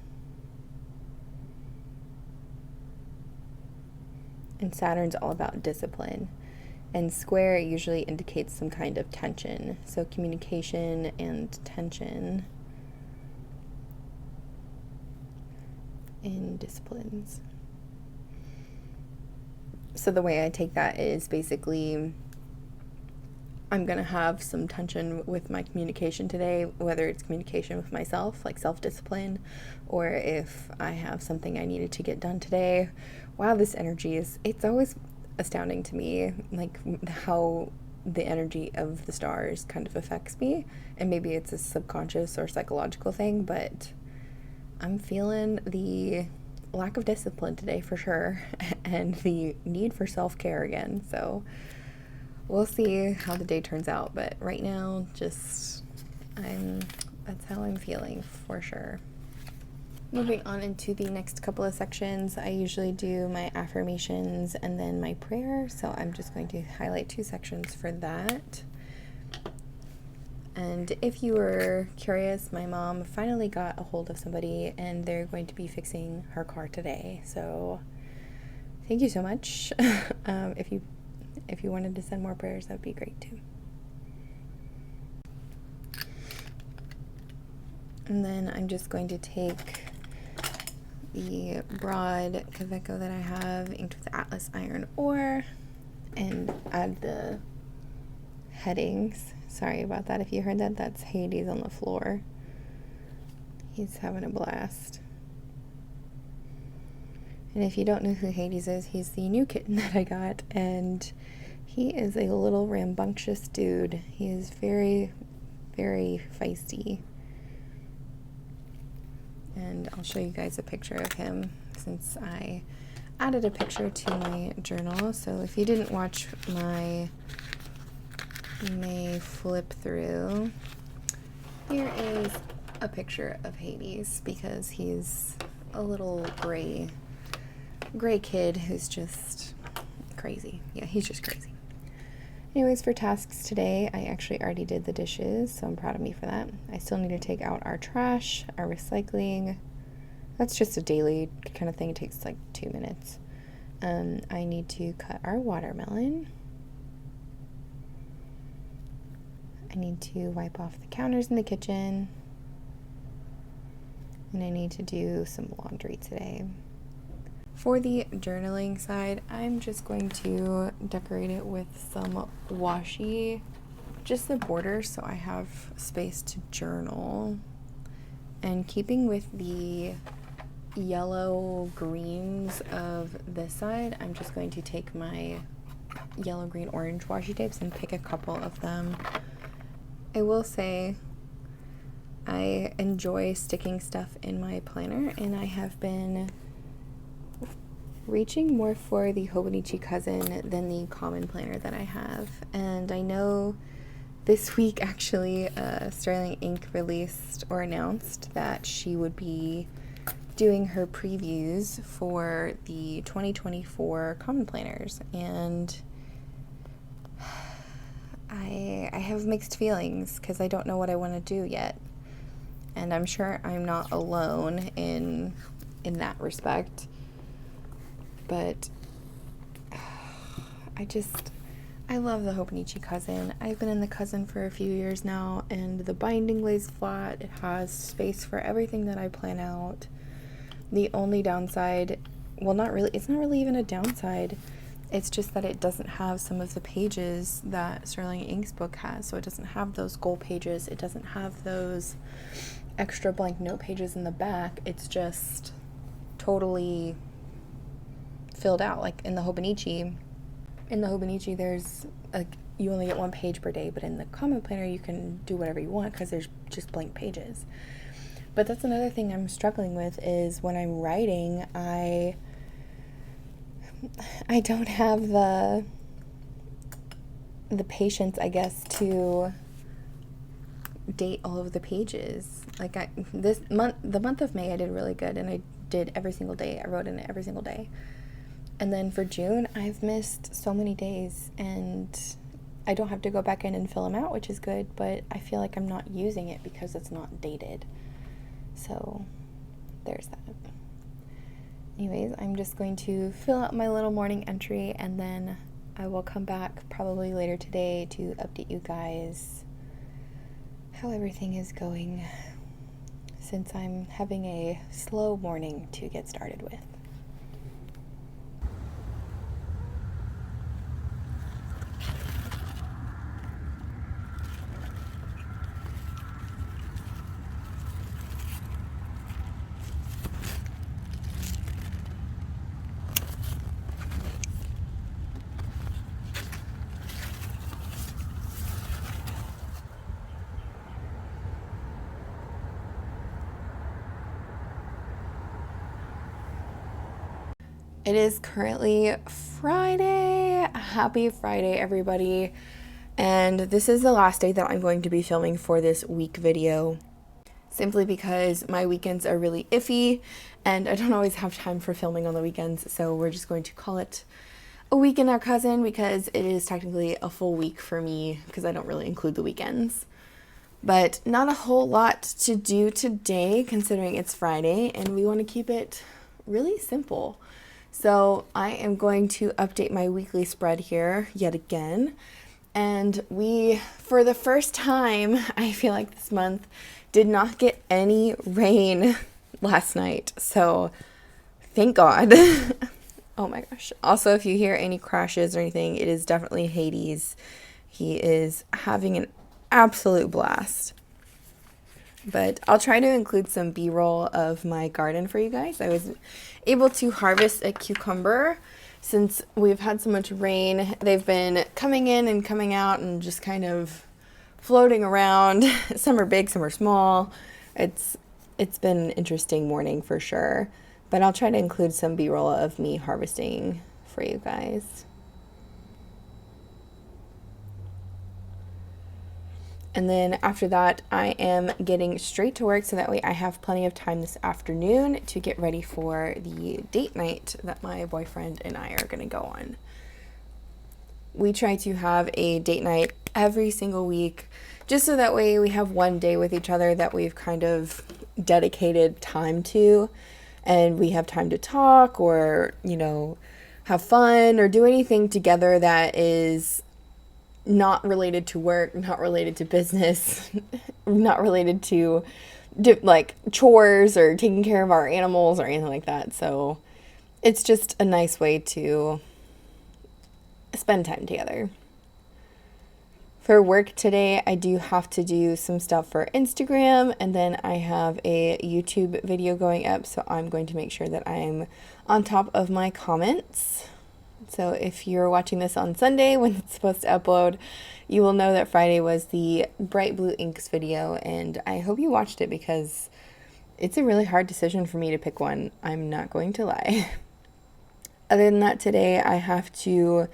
And Saturn's all about discipline. And square usually indicates some kind of tension. So communication and tension in disciplines. So the way I take that is basically I'm going to have some tension with my communication today, whether it's communication with myself, like self-discipline, or if I have something I needed to get done today. Wow, this energy it's always astounding to me, like how the energy of the stars kind of affects me. And maybe it's a subconscious or psychological thing, but I'm feeling the lack of discipline today for sure, and the need for self-care again. So we'll see how the day turns out, but right now, that's how I'm feeling for sure. Moving on into the next couple of sections, I usually do my affirmations and then my prayer, so I'm just going to highlight 2 sections for that. And if you were curious, my mom finally got a hold of somebody and they're going to be fixing her car today. So thank you so much. If you wanted to send more prayers, that would be great too. And then I'm just going to take the broad 𝗙𝗵𝘱 that I have inked with Atlas iron ore and add the headings. Sorry about that if you heard that. That's Hades on the floor. He's having a blast. And if you don't know who Hades is, he's the new kitten that I got, and he is a little rambunctious dude. He is very, very feisty. And I'll show you guys a picture of him since I added a picture to my journal. So if you didn't watch my May flip through, here is a picture of Hades because he's a little gray kid who's just crazy. Yeah, he's just crazy. Anyways, for tasks today, I actually already did the dishes, so I'm proud of me for that. I still need to take out our trash, our recycling. That's just a daily kind of thing. It takes like 2 minutes. I need to cut our watermelon. I need to wipe off the counters in the kitchen. And I need to do some laundry today. For the journaling side, I'm just going to decorate it with some washi, just the borders, so I have space to journal. And keeping with the yellow greens of this side, I'm just going to take my yellow, green, orange washi tapes and pick a couple of them. I will say I enjoy sticking stuff in my planner, and I have been reaching more for the Hobonichi Cousin than the common planner that I have. And I know this week actually Sterling Ink released or announced that she would be doing her previews for the 2024 common planners, and I have mixed feelings because I don't know what I want to do yet, and I'm sure I'm not alone in that respect. But I love the Hobonichi Cousin. I've been in the Cousin for a few years now, and the binding lays flat. It has space for everything that I plan out. The only downside, well, it's not really even a downside. It's just that it doesn't have some of the pages that Sterling Ink's book has. So it doesn't have those goal pages. It doesn't have those extra blank note pages in the back. It's just totally filled out. Like in the Hobonichi, there's you only get 1 page per day, but in the common planner you can do whatever you want because there's just blank pages. But that's another thing I'm struggling with, is when I'm writing, I don't have the patience, I guess, to date all of the pages. Like the month of May I did really good, and I did every single day. I wrote in it every single day. And then for June, I've missed so many days, and I don't have to go back in and fill them out, which is good, but I feel like I'm not using it because it's not dated. So there's that. Anyways, I'm just going to fill out my little morning entry, and then I will come back probably later today to update you guys how everything is going, since I'm having a slow morning to get started with. It is currently Friday. Happy Friday, everybody. And this is the last day that I'm going to be filming for this week video, simply because my weekends are really iffy and I don't always have time for filming on the weekends. So we're just going to call it a week in our cousin, because it is technically a full week for me because I don't really include the weekends. But not a whole lot to do today considering it's Friday and we want to keep it really simple. So I am going to update my weekly spread here yet again. And we, for the first time, I feel like this month, did not get any rain last night. So thank God. Oh my gosh. Also, if you hear any crashes or anything, it is definitely Hades. He is having an absolute blast. But I'll try to include some B-roll of my garden for you guys. I was able to harvest a cucumber since we've had so much rain. They've been coming in and coming out and just kind of floating around. Some are big, some are small. It's been an interesting morning for sure. But I'll try to include some B-roll of me harvesting for you guys. And then after that, I am getting straight to work so that way I have plenty of time this afternoon to get ready for the date night that my boyfriend and I are going to go on. We try to have a date night every single week just so that way we have one day with each other that we've kind of dedicated time to, and we have time to talk or, you know, have fun or do anything together that is not related to work, not related to business, not related to like chores or taking care of our animals or anything like that. So it's just a nice way to spend time together. For work today, I do have to do some stuff for Instagram, and then I have a YouTube video going up, so I'm going to make sure that I'm on top of my comments. So if you're watching this on Sunday when it's supposed to upload, you will know that Friday was the Bright Blue Inks video, and I hope you watched it because it's a really hard decision for me to pick one. I'm not going to lie. Other than that, today I have to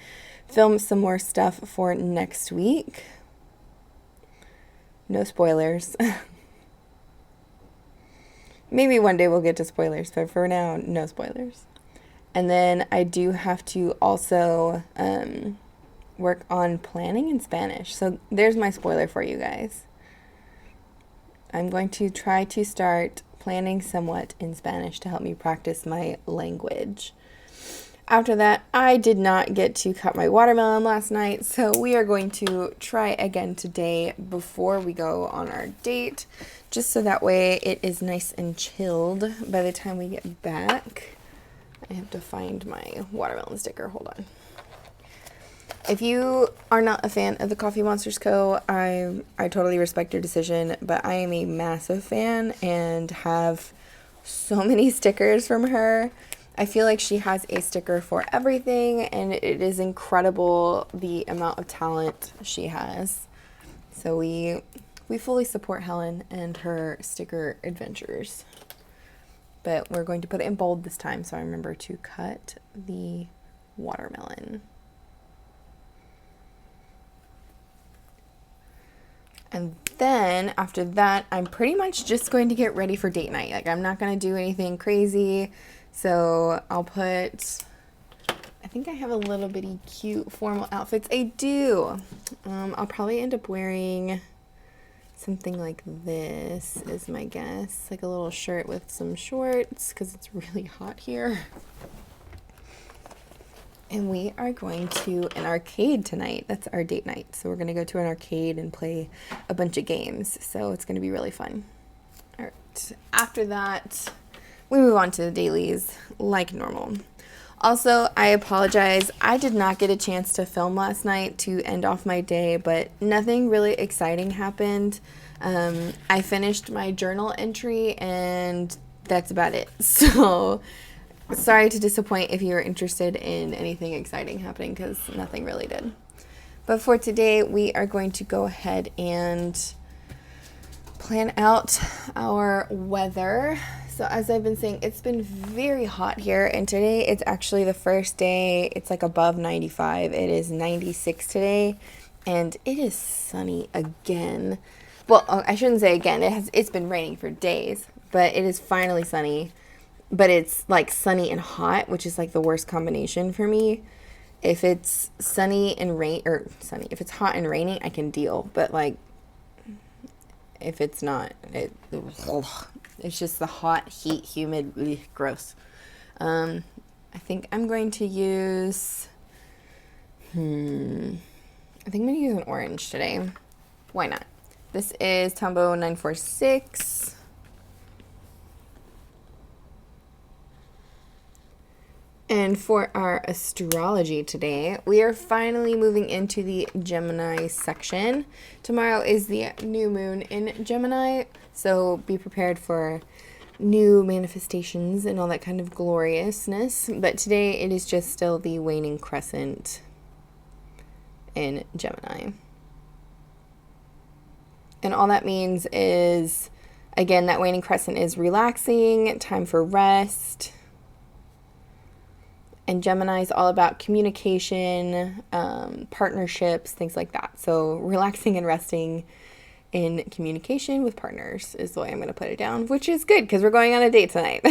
film some more stuff for next week. No spoilers. Maybe one day we'll get to spoilers, but for now, no spoilers. And then I do have to also work on planning in Spanish. So there's my spoiler for you guys. I'm going to try to start planning somewhat in Spanish to help me practice my language. After that, I did not get to cut my watermelon last night, so we are going to try again today before we go on our date, just so that way it is nice and chilled by the time we get back. I have to find my watermelon sticker. Hold on. If you are not a fan of the Coffee Monsterz Co., I totally respect your decision, but I am a massive fan and have so many stickers from her. I feel like she has a sticker for everything, and it is incredible the amount of talent she has. So we fully support Helen and her sticker adventures. But we're going to put it in bold this time, so I remember to cut the watermelon. And then after that, I'm pretty much just going to get ready for date night. Like, I'm not going to do anything crazy. So I'll put, I think I have a little bitty cute formal outfits. I do. I'll probably end up wearing something like this is my guess. Like a little shirt with some shorts because it's really hot here. And we are going to an arcade tonight. That's our date night. So we're going to go to an arcade and play a bunch of games. So it's going to be really fun. All right. After that, we move on to the dailies like normal. Also, I apologize. I did not get a chance to film last night to end off my day, but nothing really exciting happened. I finished my journal entry and that's about it. So sorry to disappoint if you were interested in anything exciting happening because nothing really did. But for today, we are going to go ahead and plan out our weather. So as I've been saying, it's been very hot here, and today it's actually the first day it's like above 95. It is 96 today, and it is sunny again. Well, I shouldn't say again. It's been raining for days, but it is finally sunny. But it's like sunny and hot, which is like the worst combination for me. If it's sunny and rain, or sunny, if it's hot and raining, I can deal. But like if it's not. It's just the hot, heat, humid, ugh, gross. I think I'm going to use, I think I'm going to use an orange today. Why not? This is Tombow 946. And for our astrology today, we are finally moving into the Gemini section. Tomorrow is the new moon in Gemini, so be prepared for new manifestations and all that kind of gloriousness. But today it is just still the waning crescent in Gemini. And all that means is, again, that waning crescent is relaxing, time for rest. And Gemini is all about communication, partnerships, things like that. So relaxing and resting in communication with partners is the way I'm going to put it down, which is good because we're going on a date tonight.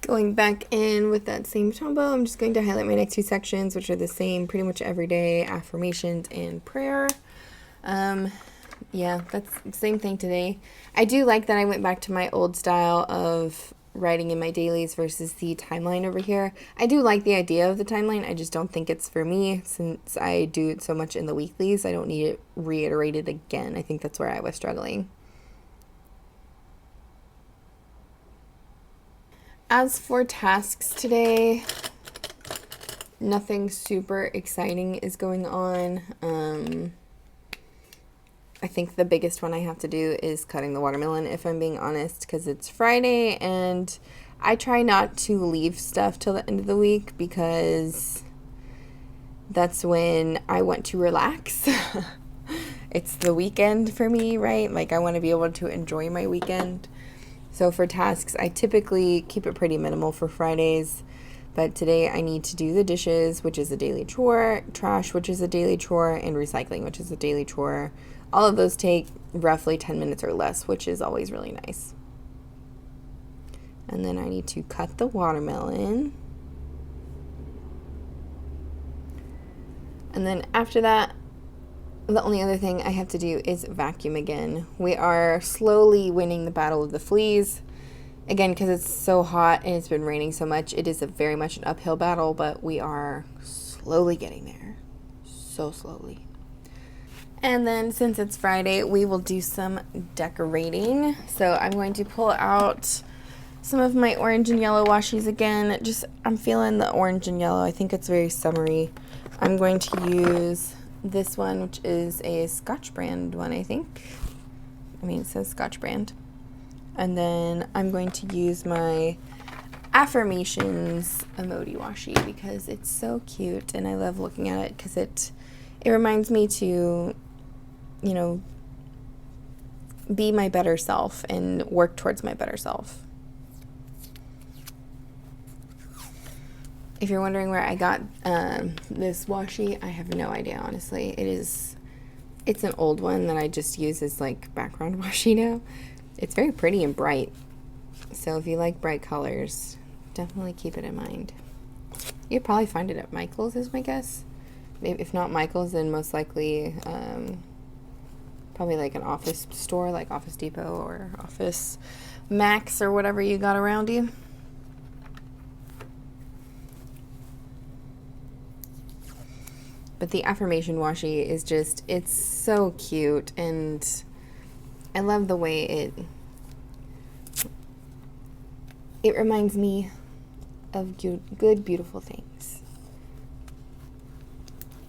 Going back in with that same Tombow, I'm just going to highlight my next two sections, which are the same pretty much every day, affirmations and prayer. Yeah, that's the same thing today. I do like that I went back to my old style of writing in my dailies versus the timeline over here. I do like the idea of the timeline. I just don't think it's for me since I do it so much in the weeklies. I don't need it reiterated again. I think that's where I was struggling. As for tasks today, nothing super exciting is going on. I think the biggest one I have to do is cutting the watermelon, if I'm being honest, because it's Friday, and I try not to leave stuff till the end of the week because that's when I want to relax. It's the weekend for me, right? Like, I want to be able to enjoy my weekend. So for tasks, I typically keep it pretty minimal for Fridays, but today I need to do the dishes, which is a daily chore, trash, which is a daily chore, and recycling, which is a daily chore. All of those take roughly 10 minutes or less, which is always really nice. And then I need to cut the watermelon. And then after that, the only other thing I have to do is vacuum again. We are slowly winning the battle of the fleas. Again, because it's so hot and it's been raining so much, it is very much an uphill battle, but we are slowly getting there. So slowly. And then since it's Friday, we will do some decorating. So I'm going to pull out some of my orange and yellow washies again. I'm feeling the orange and yellow. I think it's very summery. I'm going to use this one, which is a Scotch brand one, I think. I mean, it says Scotch brand. And then I'm going to use my affirmations emoji washi because it's so cute and I love looking at it because it reminds me to, you know, be my better self and work towards my better self. If you're wondering where I got this washi, I have no idea, honestly. It's an old one that I just use as like background washi now. It's very pretty and bright. So if you like bright colors, definitely keep it in mind. You'll probably find it at Michael's is my guess. Maybe if not Michael's, then most likely probably like an office store like Office Depot or Office Max or whatever you got around you. But the affirmation washi is just, it's so cute, and I love the way it reminds me of good, beautiful things.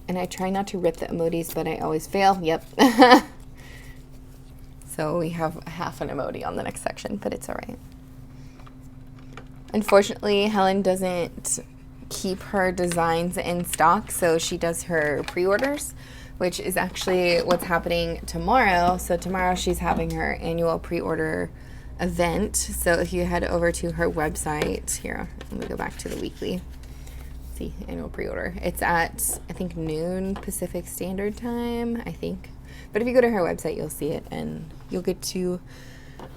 And I try not to rip the emojis, but I always fail. Yep. So we have half an emoji on the next section, but it's all right. Unfortunately, Helen doesn't keep her designs in stock, so she does her pre-orders, which is actually what's happening tomorrow. So tomorrow she's having her annual pre-order event. So if you head over to her website, here, let me go back to the weekly. See, annual pre-order. It's at, I think, noon Pacific Standard Time, I think. But if you go to her website, you'll see it, and you'll get to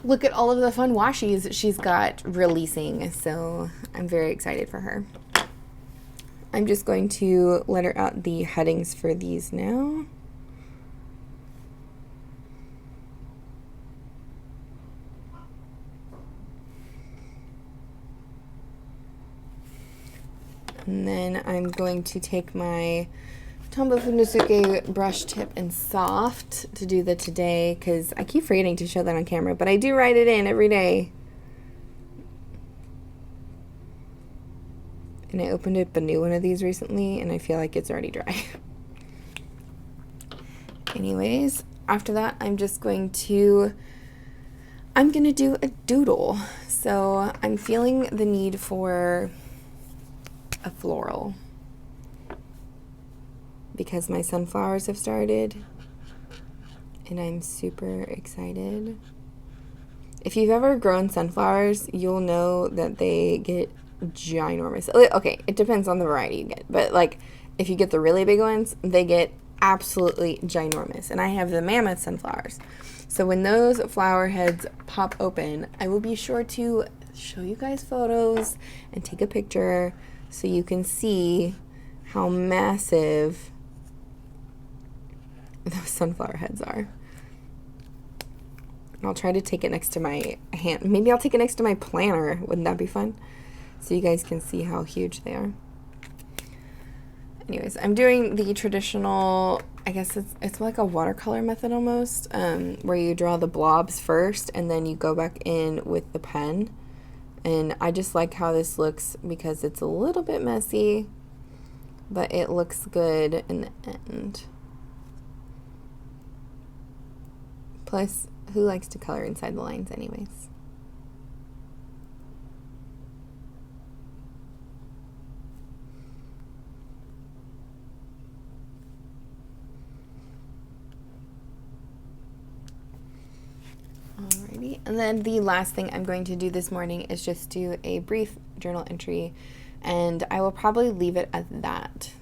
look at all of the fun washies she's got releasing. So I'm very excited for her. I'm just going to letter out the headings for these now. And then I'm going to take my 𝗦𝘂𝘀𝗁𝗃 brush tip and soft to do the today, because I keep forgetting to show that on camera, but I do write it in every day. And I opened up a new one of these recently, and I feel like it's already dry. Anyways, after that, I'm going to do a doodle. So I'm feeling the need for a floral because my sunflowers have started, and I'm super excited. If you've ever grown sunflowers, you'll know that they get ginormous. Okay, it depends on the variety you get, but like if you get the really big ones, they get absolutely ginormous. And I have the mammoth sunflowers, so when those flower heads pop open, I will be sure to show you guys photos and take a picture so you can see how massive those sunflower heads are. I'll try to take it next to my hand. Maybe I'll take it next to my planner. Wouldn't that be fun? So you guys can see how huge they are. Anyways, I'm doing the traditional, I guess it's like a watercolor method almost, where you draw the blobs first and then you go back in with the pen. And I just like how this looks because it's a little bit messy, but it looks good in the end. Plus, who likes to color inside the lines anyways? Alrighty, and then the last thing I'm going to do this morning is just do a brief journal entry, and I will probably leave it at that.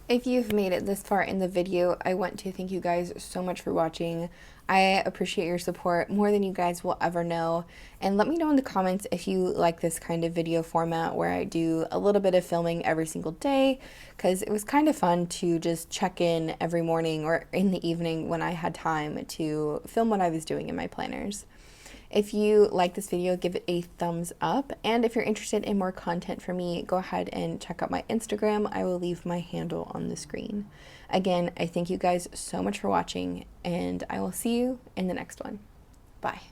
If you've made it this far in the video, I want to thank you guys so much for watching. I appreciate your support more than you guys will ever know. And let me know in the comments if you like this kind of video format where I do a little bit of filming every single day, because it was kind of fun to just check in every morning or in the evening when I had time to film what I was doing in my planners. If you like this video, give it a thumbs up. And if you're interested in more content from me, go ahead and check out my Instagram. I will leave my handle on the screen. Again, I thank you guys so much for watching, and I will see you in the next one. Bye.